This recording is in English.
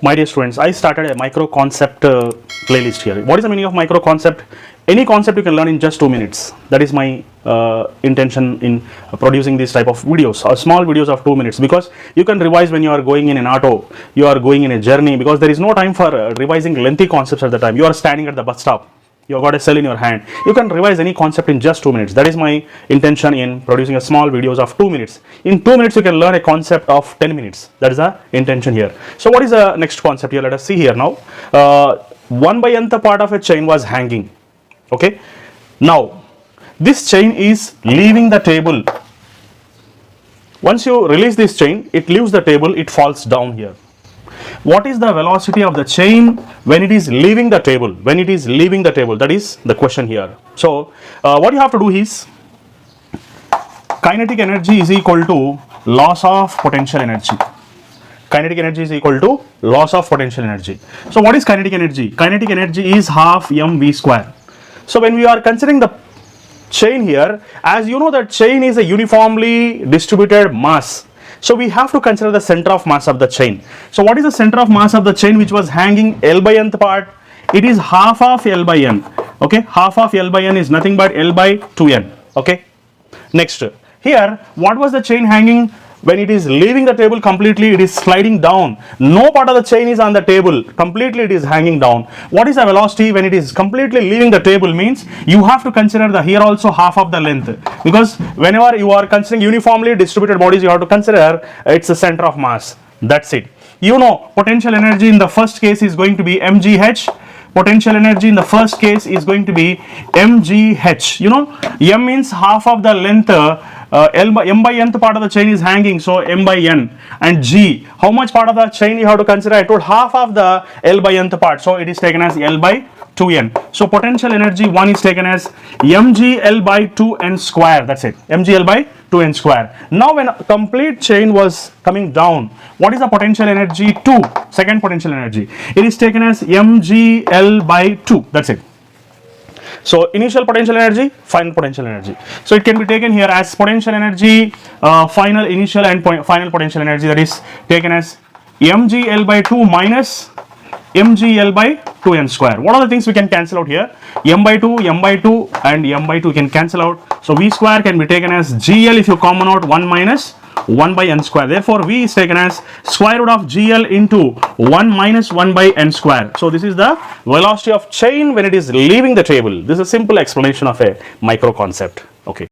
My dear students, I started a micro concept playlist here. What is the meaning of micro concept? Any concept you can learn in just 2 minutes. That is my intention in producing this type of videos, small videos of 2 minutes, because you can revise when you are going in an auto, you are going in a journey, because there is no time for revising lengthy concepts at the time. You are standing at the bus stop, you have got a cell in your hand, you can revise any concept in just 2 minutes. That is my intention in producing a small videos of 2 minutes. In 2 minutes you can learn a concept of 10 minutes. That is the intention here. So what is the next concept here? Let us see here now. 1 by nth part of a chain was hanging. Okay, now this chain is leaving the table. Once you release this chain, it leaves the table, it falls down here. What is the velocity of the chain when it is leaving the table? When it is leaving the table, that is the question here. So what you have to do is, kinetic energy is equal to loss of potential energy. Kinetic energy is equal to loss of potential energy. So what is kinetic energy? Kinetic energy is half mv square. So when we are considering the chain here, as you know that chain is a uniformly distributed mass. So we have to consider the center of mass of the chain. So what is the center of mass of the chain which was hanging L by nth part? It is half of L by n. Okay, half of L by n is nothing but L by 2n. Okay. Next, here what was the chain hanging? When it is leaving the table completely, it is sliding down. No part of the chain is on the table. Completely it is hanging down. What is the velocity when it is completely leaving the table? Means you have to consider the here also half of the length. Because whenever you are considering uniformly distributed bodies, you have to consider it's the center of mass. That's it. You know, potential energy in the first case is going to be mgh. Potential energy in the first case is going to be mgh. You know, m means half of the length. M by nth part of the chain is hanging, so m by n, and g, how much part of the chain you have to consider? I told half of the L by nth part, so it is taken as L by 2n. So potential energy 1 is taken as mg L by 2n square. That's it, mg L by 2n square. Now when a complete chain was coming down, what is the potential energy 2? Second potential energy, it is taken as mg L by 2. That's it. So initial potential energy, final potential energy. So it can be taken here as potential energy, final, initial and final potential energy, that is taken as mg L by 2 minus mg L by 2n square. What are the things we can cancel out here? M by 2 and m by 2 can cancel out. So v square can be taken as gl, if you common out 1 minus 1 by n square. Therefore v is taken as square root of gl into 1 minus 1 by n square. So this is the velocity of chain when it is leaving the table. This is a simple explanation of a micro concept. Okay.